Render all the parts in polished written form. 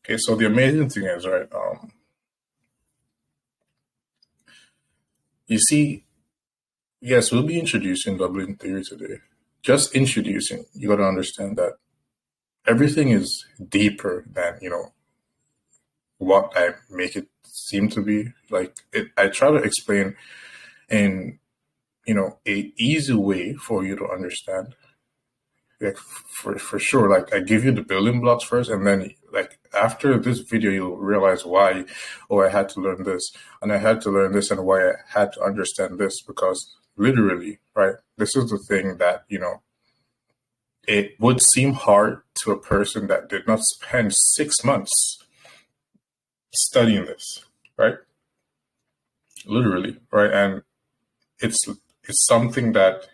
Okay, so the amazing thing is, right, you see, yes, we'll be introducing doubling theory today. Just introducing, you got to understand that everything is deeper than, what I make it seem to be. I try to explain in, a easy way for you to understand. Like for sure, like I give you the building blocks first, and then like after this video, you'll realize why. Oh, I had to learn this, and I had to learn this, and why I had to understand this, because literally, right? This is the thing that it would seem hard to a person that did not spend 6 months studying this, right? Literally, right? And it's something that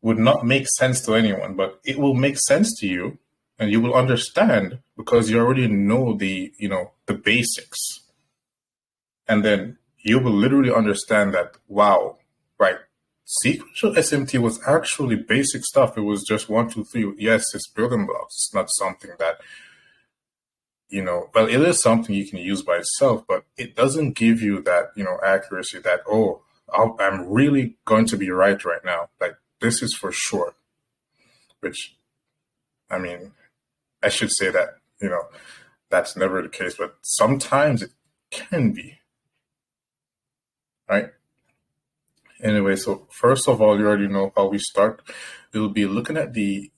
would not make sense to anyone, but it will make sense to you, and you will understand because you already know the basics. And then you will literally understand that, wow, right? Sequential SMT was actually basic stuff. It was just one, two, three. Yes, it's building blocks. It's not something that, well, it is something you can use by itself, but it doesn't give you that, accuracy that, oh, I'm really going to be right now. Like, this is for sure. Which, I mean, I should say that, that's never the case, but sometimes it can be, right? Anyway, so first of all, you already know how we start. We'll be looking at the,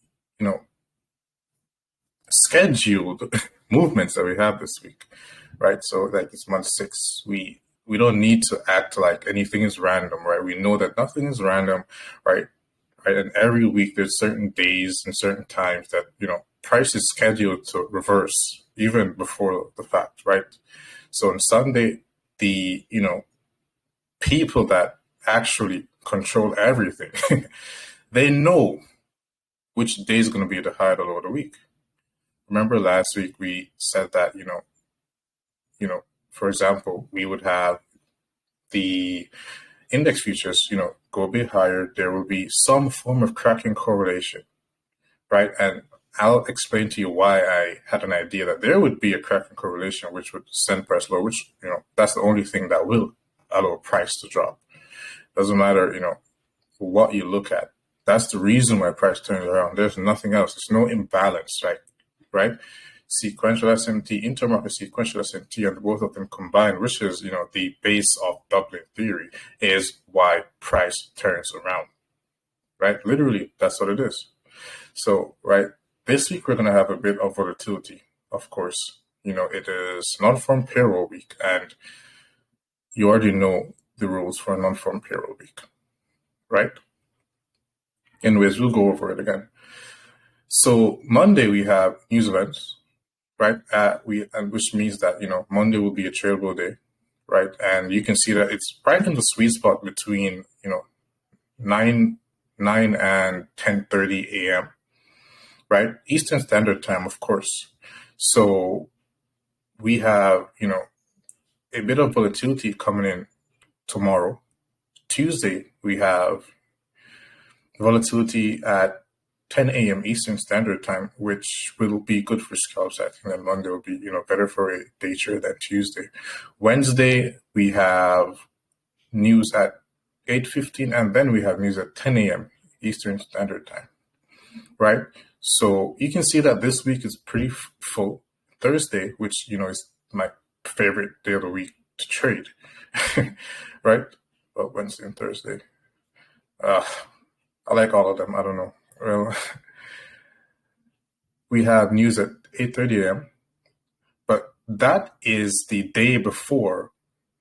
scheduled movements that we have this week, right? So like it's month 6. We don't need to act like anything is random, right? We know that nothing is random, right? Right. And every week there's certain days and certain times that, price is scheduled to reverse even before the fact, right? So on Sunday, the, people that actually control everything, they know which day is going to be the high or the low of the week. Remember last week we said that, for example, we would have the index futures, go a bit higher. There will be some form of cracking correlation, right? And I'll explain to you why I had an idea that there would be a cracking correlation, which would send price low, which, that's the only thing that will allow price to drop. Doesn't matter, what you look at. That's the reason why price turns around. There's nothing else. There's no imbalance, right? Sequential SMT, intermarket sequential SMT, and both of them combined, which is, the base of doubling theory, is why price turns around, right? Literally, that's what it is. So, right, this week we're going to have a bit of volatility, of course. It is non-farm payroll week, and you already know the rules for a non-farm payroll week, right? Anyways, we'll go over it again. So Monday we have news events, right? Which means that Monday will be a tradable day, right? And you can see that it's right in the sweet spot between 9 and 10:30 a.m. right? Eastern Standard Time, of course. So we have a bit of volatility coming in tomorrow. Tuesday we have volatility at 10 a.m. Eastern Standard Time, which will be good for scalps. I think that Monday will be, better for a day trade than Tuesday. Wednesday, we have news at 8:15, and then we have news at 10 a.m. Eastern Standard Time, right? So you can see that this week is pretty full. Thursday, which, is my favorite day of the week to trade, right? Well, Wednesday and Thursday. I like all of them. I don't know. Well, we have news at 8:30 a.m., but that is the day before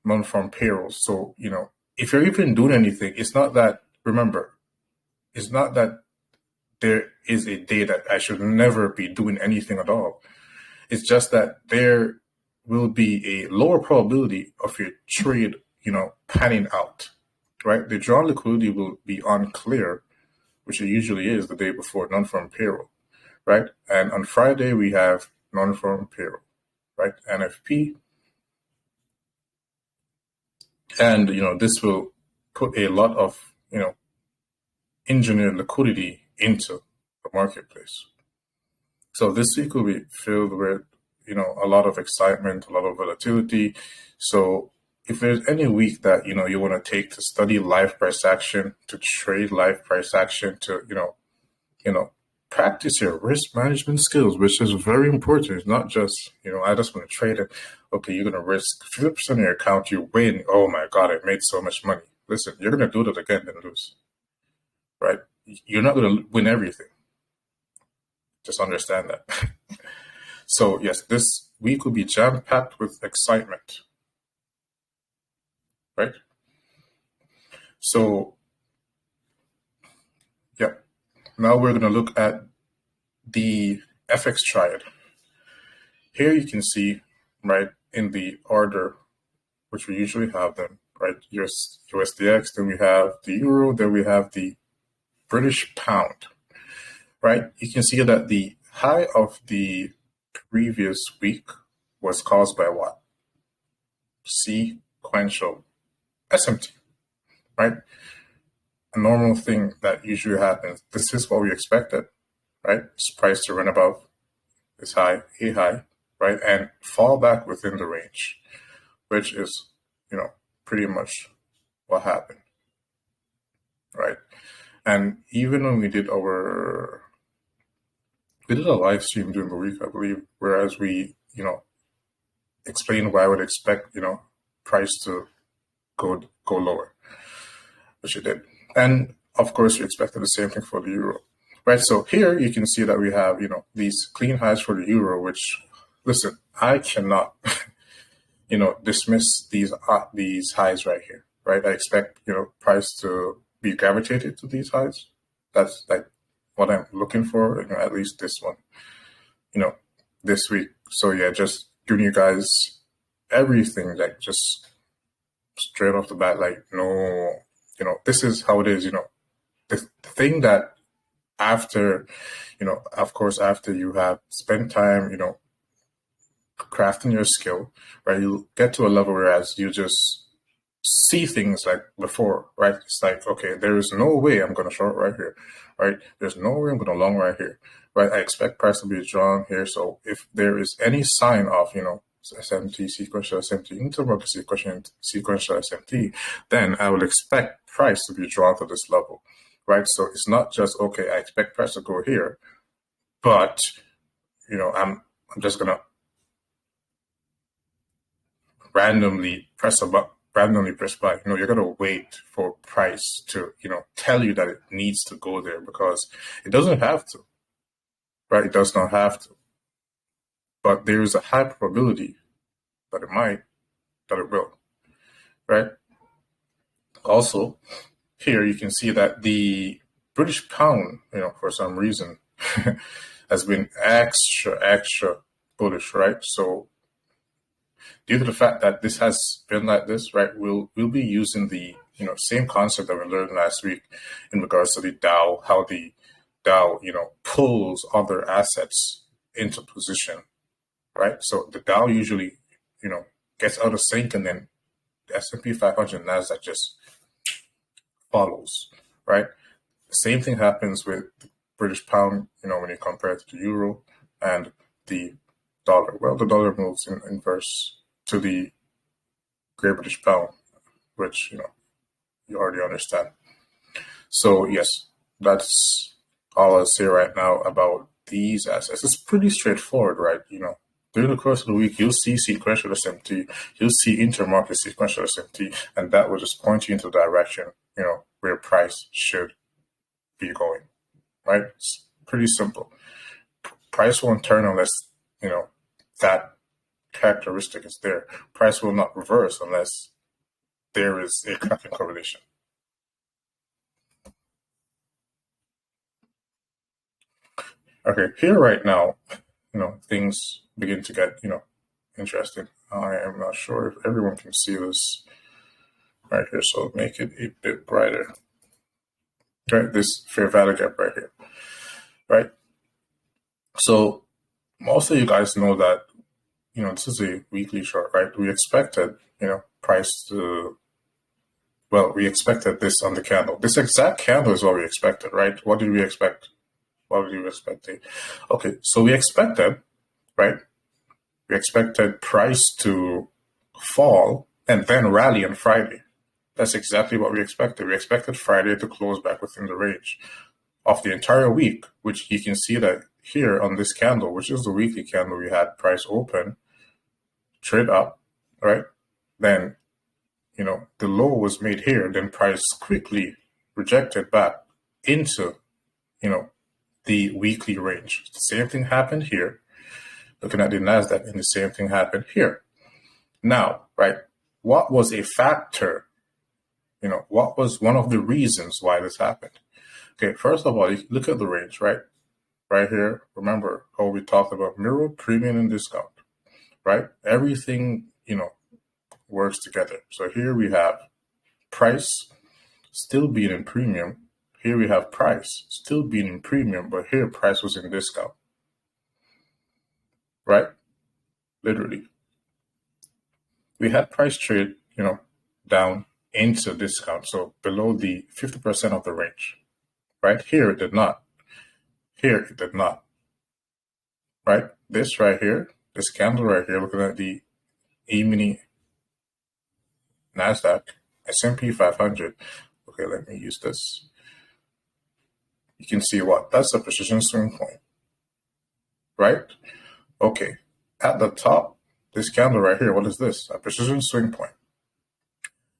non-farm payroll. So, if you're even doing anything, it's not that, remember, it's not that there is a day that I should never be doing anything at all. It's just that there will be a lower probability of your trade, panning out, right? The drawn liquidity will be unclear, which it usually is the day before non-farm payroll, right? And on Friday, we have non-farm payroll, right? NFP. And, this will put a lot of, engineered liquidity into the marketplace. So this week will be filled with, a lot of excitement, a lot of volatility. So if there's any week that, you want to take to study live price action, to trade live price action, to, practice your risk management skills, which is very important. It's not just, I just want to trade it. Okay, you're going to risk 50% of your account, you win. Oh my God, I made so much money. Listen, you're going to do that again and lose, right? You're not going to win everything. Just understand that. So yes, this week will be jam-packed with excitement, right? So yeah, now we're going to look at the FX triad. Here you can see, right, in the order which we usually have them, right, USDX, then we have the euro, then we have the British pound, right? You can see that the high of the previous week was caused by what? Sequential SMT, right? A normal thing that usually happens. This is what we expected, right? It's priced to run above this high, a high, right? And fall back within the range, which is, pretty much what happened, right? And even when we did a live stream during the week, I believe, whereas we, explained why I would expect, price to go lower, which it did. And of course, we expected the same thing for the euro, right? So here you can see that we have, these clean highs for the euro, which, listen, I cannot, dismiss these highs right here, right? I expect, price to be gravitated to these highs. That's like what I'm looking for, at least this one, this week. So yeah, just giving you guys everything, like just straight off the bat, like, no, this is how it is, the thing that after, of course, after you have spent time, crafting your skill, right, you get to a level whereas you just see things like before, right? It's like, okay, there is no way I'm going to short right here, right? There's no way I'm going to long right here, right? I expect price to be drawn here. So if there is any sign of, SMT, sequential SMT, intermarket sequential SMT, then I will expect price to be drawn to this level, right? So it's not just, okay, I expect price to go here, but, I'm just going to randomly press a button. Randomly press buy. You're going to wait for price to, tell you that it needs to go there, because it doesn't have to, right? It does not have to. But there is a high probability that it will, right? Also, here you can see that the British pound, for some reason, has been extra bullish, right? So due to the fact that this has been like this, right, we'll be using the same concept that we learned last week in regards to the Dow, how the Dow pulls other assets into position, right? So the Dow usually gets out of sync, and then the S&P 500 and Nasdaq just follows, right? The same thing happens with the British pound, when you compare it to the euro and the dollar. Well, the dollar moves in inverse to the Great British pound, which you already understand. So yes, that's all I'll say right now about these assets. It's pretty straightforward, right? During the course of the week, you'll see sequential SMT, you'll see intermarket sequential SMT, and that will just point you into the direction, where price should be going, right? It's pretty simple. Price won't turn unless, that characteristic is there. Price will not reverse unless there is a cracking correlation. Okay, here right now, things begin to get, interesting. I am not sure if everyone can see this right here, so make it a bit brighter. Right, this fair value gap right here, right? So most of you guys know that, this is a weekly chart, right? We expected, price to, well, we expected this on the candle. This exact candle is what we expected, right? What did we expect? What were you expecting? Okay, so we expected, right, We expected price to fall and then rally on Friday. That's exactly what we expected. We expected Friday to close back within the range of the entire week, which you can see that here on this candle, which is the weekly candle, we had price open, trade up, right? Then, the low was made here, then price quickly rejected back into, the weekly range. The same thing happened here. Looking at the NASDAQ, and the same thing happened here. Now, right, what was a factor? What was one of the reasons why this happened? Okay, first of all, you look at the range, right? Right here, remember how we talked about mirror, premium, and discount, right? Everything, works together. So here we have price still being in premium. Here we have price still being in premium, but here price was in discount, right? Literally. We had price trade, down into discount, so below the 50% of the range, right? Here it did not. Here it did not, right? This right here, this candle right here, looking at the E-mini NASDAQ, S&P 500. Okay, let me use this. You can see what? That's a precision swing point, right? Okay, at the top, this candle right here, what is this? A precision swing point.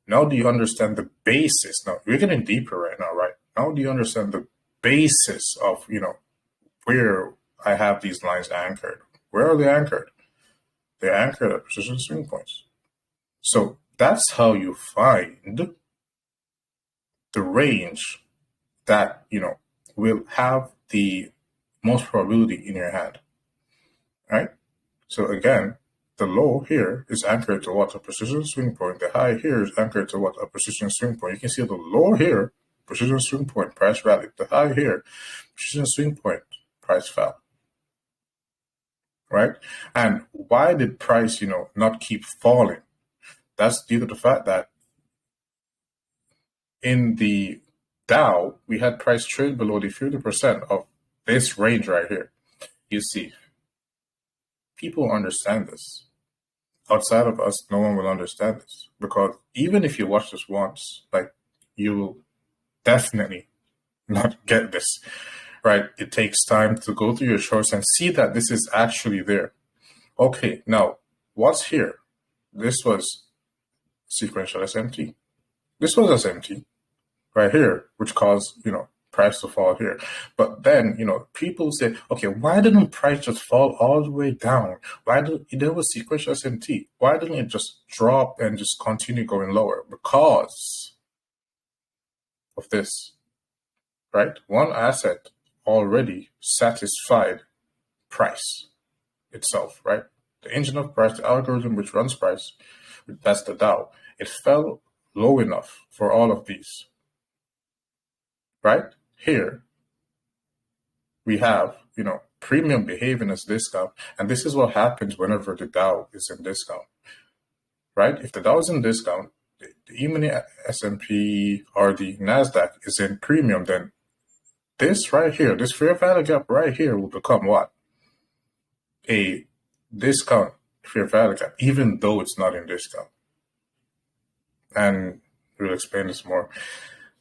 Now do you understand the basis? Now, we're getting deeper right now, right? Now do you understand the basis of, where I have these lines anchored? Where are they anchored? They're anchored at precision swing points. So that's how you find the range that, will have the most probability in your hand, right? So again, the low here is anchored to what? A precision swing point. The high here is anchored to what? A precision swing point. You can see the low here, precision swing point, price rallied. The high here, precision swing point, price fell. Right? And why did price, not keep falling? That's due to the fact that in the Dow, we had price trade below the 50% of this range right here. You see, people understand this. Outside of us, no one will understand this, because even if you watch this once, you will definitely not get this, right? It takes time to go through your charts and see that this is actually there. Okay, now what's here? This was sequential SMT. This was SMT right here, which caused, price to fall here. But then, people say, okay, why didn't price just fall all the way down? There was sequential SMT. Why didn't it just drop and just continue going lower? Because of this, right? One asset already satisfied price itself, right? The engine of price, the algorithm which runs price, that's the Dow. It fell low enough for all of these, right? Here, we have, premium behaving as discount. And this is what happens whenever the Dow is in discount, right? If the Dow is in discount, the E-mini S&P or the NASDAQ is in premium, then this right here, this fair value gap right here will become what? A discount fair value gap, even though it's not in discount. And we'll explain this more.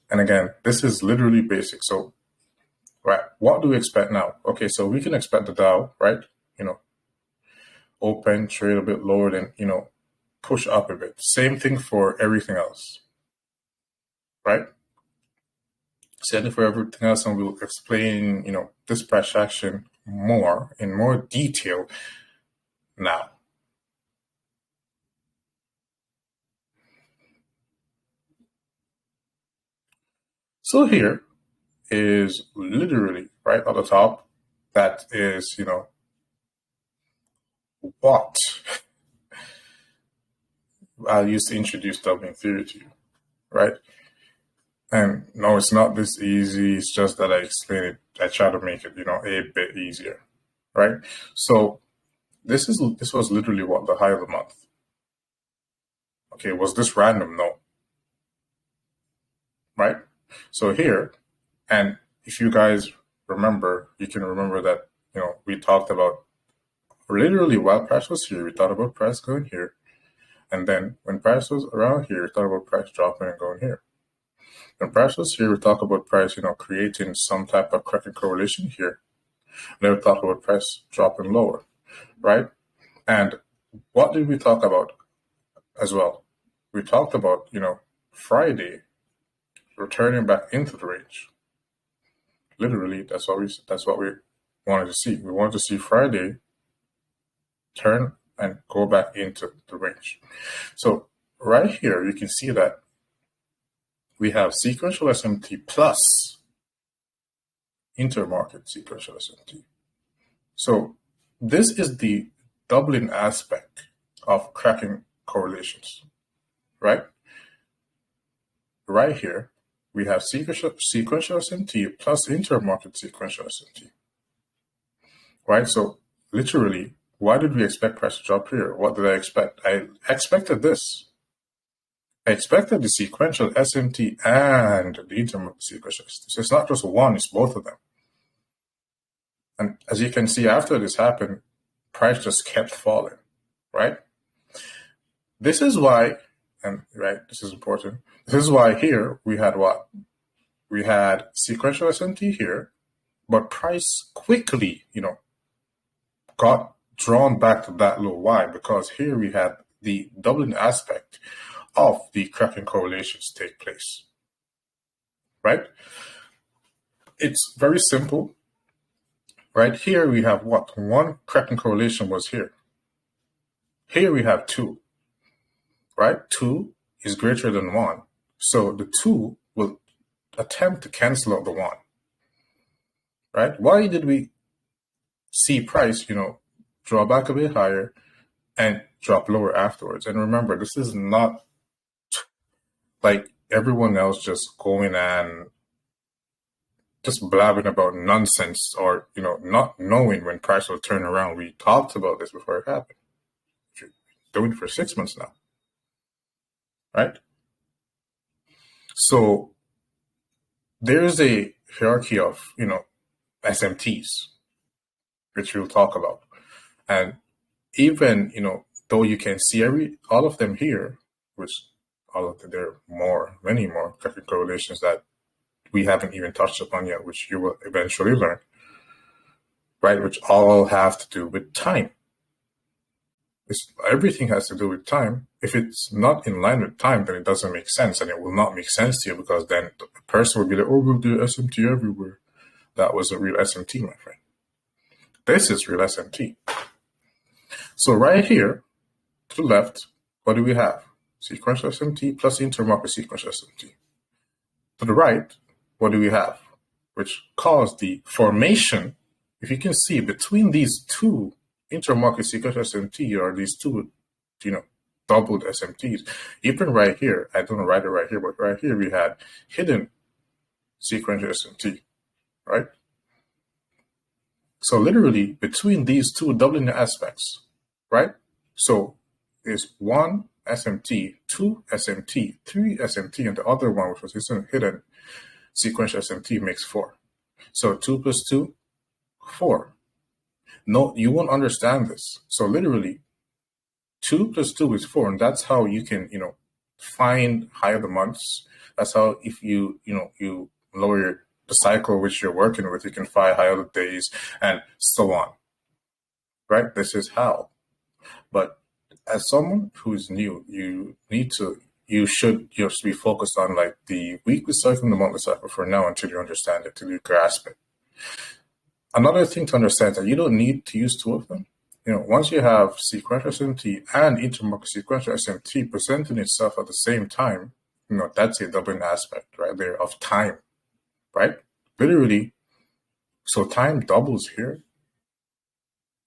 And again, this is literally basic. So, right, what do we expect now? Okay, so we can expect the Dow, right? Open, trade a bit lower, then, push up a bit. Same thing for everything else, right? Same thing for everything else, and we'll explain, this price action in more detail now. So here is literally right at the top. That is, what I used to introduce doubling theory to you, right? And no, it's not this easy. It's just that I explain it. I try to make it, a bit easier, right? So this was literally what? The high of the month. Okay, was this random? No. Right? So here, and if you guys remember, you can remember that, we talked about literally while price was here, we thought about price going here. And then when price was around here, we thought about price dropping and going here. When price was here, we talk about price, creating some type of cracking correlation here. And then we talk about price dropping lower, right? And what did we talk about as well? We talked about, Friday returning back into the range. Literally, that's what we wanted to see. We wanted to see Friday turn and go back into the range. So right here, you can see that we have sequential SMT plus intermarket sequential SMT. So this is the doubling aspect of cracking correlations, right? Right here, we have sequential SMT plus intermarket sequential SMT, right? So literally, why did we expect price to drop here? What did I expect? I expected this. I expected the sequential SMT and the intermarket sequential SMT. So it's not just one, it's both of them. And as you can see, after this happened, price just kept falling, right? This is why, and right, this is important. This is why here we had what? We had sequential SMT here, but price quickly, got drawn back to that low. Why? Because here we had the doubling aspect of the cracking correlations take place, right? It's very simple. Right here we have what? One cracking correlation was here. Here we have two, right? 2 is greater than 1. So the 2 will attempt to cancel out the 1, right? Why did we see price, draw back a bit higher and drop lower afterwards? And remember, this is not like everyone else just going and just blabbing about nonsense or, not knowing when price will turn around. We talked about this before it happened. We're doing it for 6 months now, right? So there's a hierarchy of, SMTs, which we'll talk about. And even, though you can see all of them here, which there are many more cracking correlations that we haven't even touched upon yet, which you will eventually learn, right? Which all have to do with time. Everything has to do with time. If it's not in line with time, then it doesn't make sense, and it will not make sense to you, because then the person will be like, oh, we'll do SMT everywhere. That wasn't real SMT, my friend. This is real SMT. So right here, to the left, what do we have? Sequential SMT plus intermarket sequential SMT. To the right, what do we have? Which caused the formation, if you can see, between these two intermarket sequential SMT are these two, doubled SMTs. Even right here, I don't write it right here, but right here we had hidden sequential SMT, right? So literally between these two doubling aspects, right? So there's 1 SMT, 2 SMT, 3 SMT, and the other one, which was hidden sequential SMT, makes 4. So 2 plus 2, 4. No, you won't understand this. So literally 2 plus 2 is 4, and that's how you can, find higher the months. That's how, if you lower the cycle which you're working with, you can find higher the days and so on, right? This is how. But as someone who is new, you should just be focused on like the weekly cycle and the monthly cycle for now, until you understand it, till you grasp it. Another thing to understand is that you don't need to use 2 of them. Once you have sequential SMT and intermarket sequential SMT presenting itself at the same time, that's a doubling aspect right there of time, right? Literally, so time doubles here.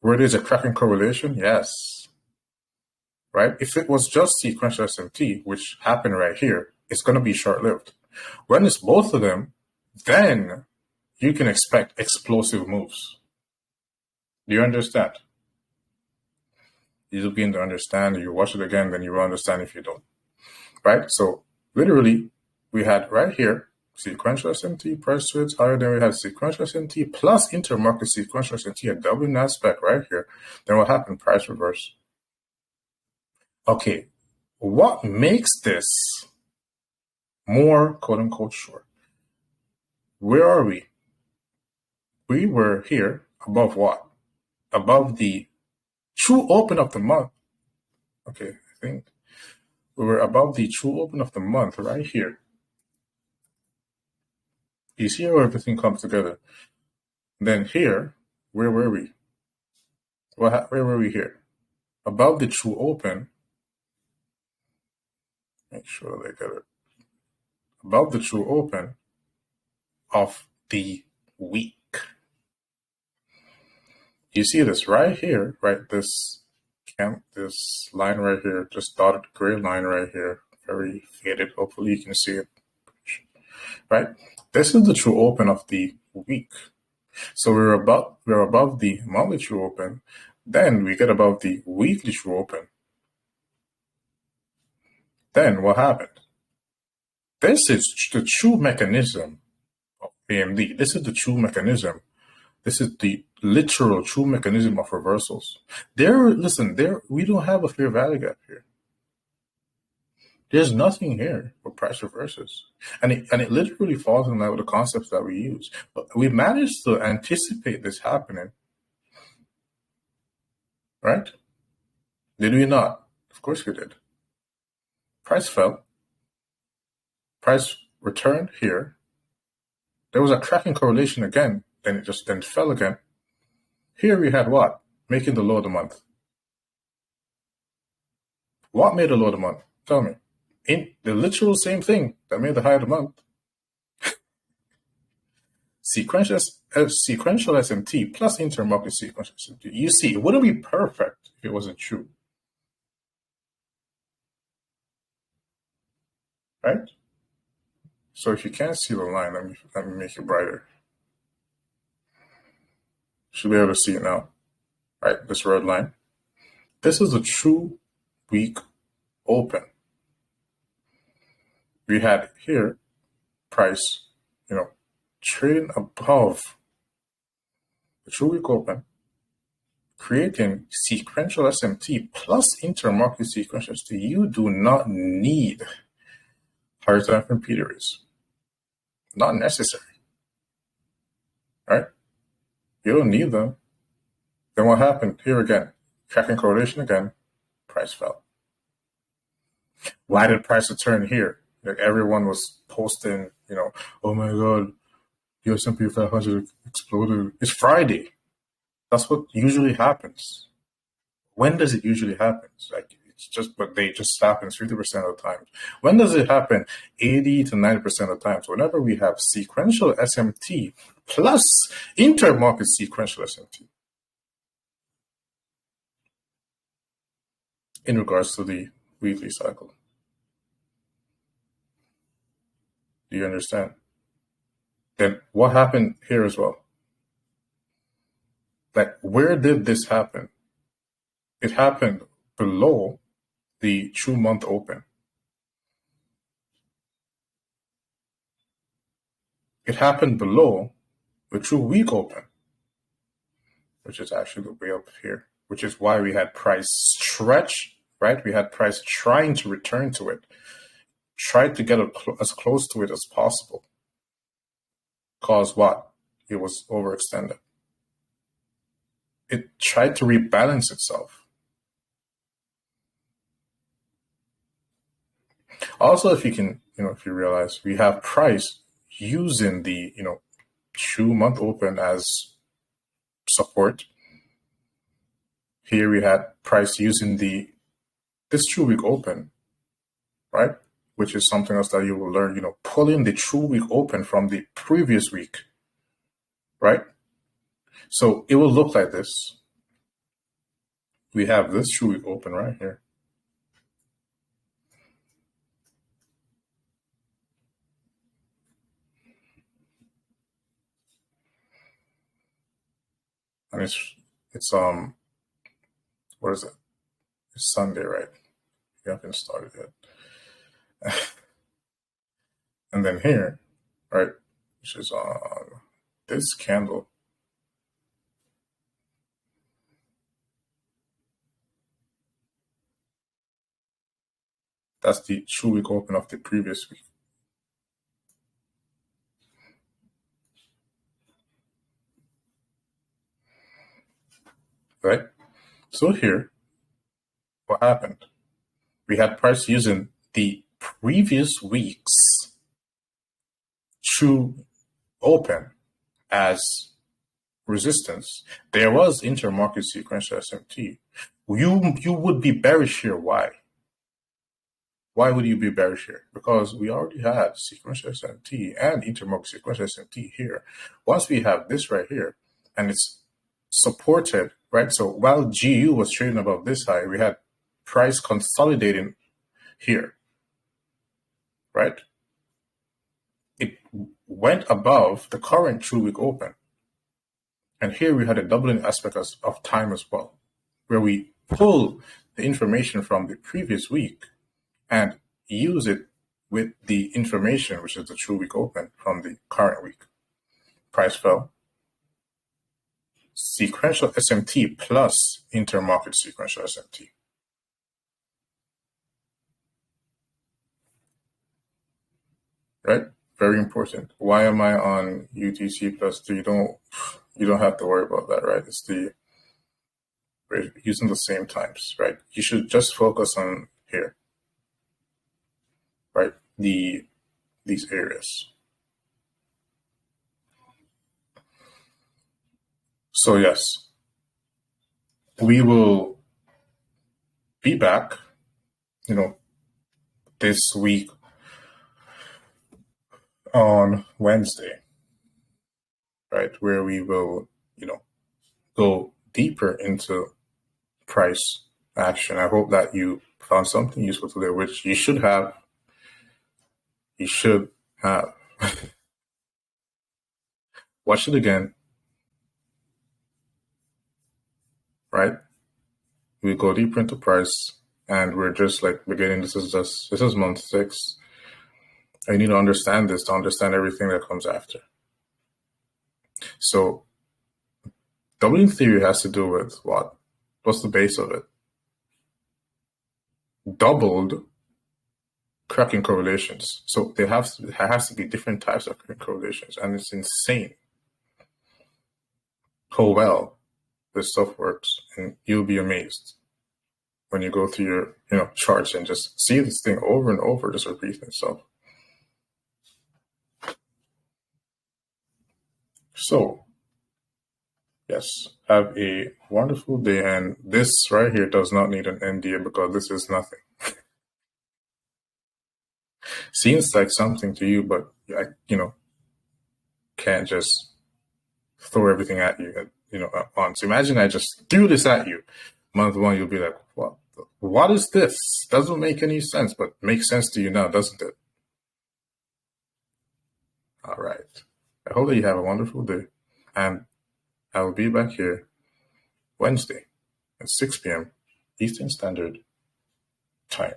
Where there's a cracking correlation, yes, right? If it was just sequential SMT, which happened right here, it's going to be short-lived. When it's both of them, then you can expect explosive moves. Do you understand? You begin to understand, you watch it again, then you will understand if you don't, right? So literally, we had right here sequential SMT, price trades higher. Then we have sequential SMT plus intermarket sequential SMT, a doubling aspect right here. Then what happened? Price reverse. Okay, what makes this more quote unquote short? Where are we? We were here above what? Above the true open of the month. Okay, I think we were above the true open of the month right here. You see how everything comes together. Then here, where were we? Where were we here? Above the true open. Make sure they get it. Above the true open of the week. You see this right here, right? This line right here, just dotted gray line right here, very faded. Hopefully you can see it, right? This is the true open of the week. So we're above the monthly true open. Then we get above the weekly true open. Then what happened? This is the true mechanism of AMD. This is the true mechanism. This is the literal true mechanism of reversals. We don't have a fair value gap here. There's nothing here for price reverses. And it literally falls in line with the concepts that we use. But we managed to anticipate this happening. Right? Did we not? Of course we did. Price fell. Price returned here. There was a cracking correlation again. Then it just fell again. Here we had what? Making the low of the month. What made the low of the month? Tell me. In the literal same thing that made the high of the month. Sequential SMT plus intermarket sequential SMT. You see, it wouldn't be perfect if it wasn't true. Right? So if you can't see the line, let me make it brighter. Should be able to see it now. Right, this red line. This is a true week open. We had here price, trading above the true week open, creating sequential SMT plus intermarket sequential SMT. You do not need higher time frame periods. Not necessary. Right? You don't need them. Then what happened? Here again, cracking correlation again, price fell. Why did price return here? Like everyone was posting, oh my God, the S&P 500 exploded. It's Friday. That's what usually happens. When does it usually happen? But they just happens 50% of the time. When does it happen? 80 to 90% of the times. Whenever we have sequential SMT plus intermarket sequential SMT. In regards to the weekly cycle. Do you understand? Then what happened here as well? Like, where did this happen? It happened below the true month open. It happened below the true week open, which is actually way up here, which is why we had price stretch, right? We had price trying to return to it, tried to get as close to it as possible. Cause what? It was overextended. It tried to rebalance itself. Also, if you can, if you realize we have price using the, true month open as support. Here we had price using this true week open, right? Which is something else that you will learn, pulling the true week open from the previous week, right? So it will look like this. We have this true week open right here. And it's what is it? It's Sunday, right? You haven't started yet. And then here right? Which is on this candle. That's the true week open of the previous week. Right? So here, what happened? We had price using the previous week's true open as resistance. There was intermarket sequential SMT. You would be bearish here. Why? Why would you be bearish here? Because we already had sequential SMT and intermarket sequential SMT here. Once we have this right here, and it's supported, right? So while GU was trading above this high, we had price consolidating here, right? It went above the current true week open. And here we had a doubling aspect of time as well, where we pull the information from the previous week and use it with the information, which is the true week open from the current week. Price fell. Sequential SMT plus intermarket sequential SMT. Right? Very important. Why am I on UTC plus 3? You don't have to worry about that, right? We're using the same times, right? You should just focus on here, right? These areas. So yes, we will be back, this week on Wednesday, right? Where we will, go deeper into price action. I hope that you found something useful today, which you should have. You should have. Watch it again, right? We go deeper into price, and we're just like beginning. This is month 6. I need to understand this to understand everything that comes after. So doubling theory has to do with what? What's the base of it? Doubled cracking correlations. So there has to be different types of cracking correlations, and it's insane how well this stuff works, and you'll be amazed when you go through your charts and just see this thing over and over, just repeating itself. So yes, have a wonderful day. And this right here does not need an NDA because this is nothing. Seems like something to you, but can't just throw everything at you, at once. Imagine I just threw this at you. Month 1, you'll be like, what is this? Doesn't make any sense, but makes sense to you now, doesn't it? All right. I hope that you have a wonderful day, and I will be back here Wednesday at 6 p.m. Eastern Standard Time.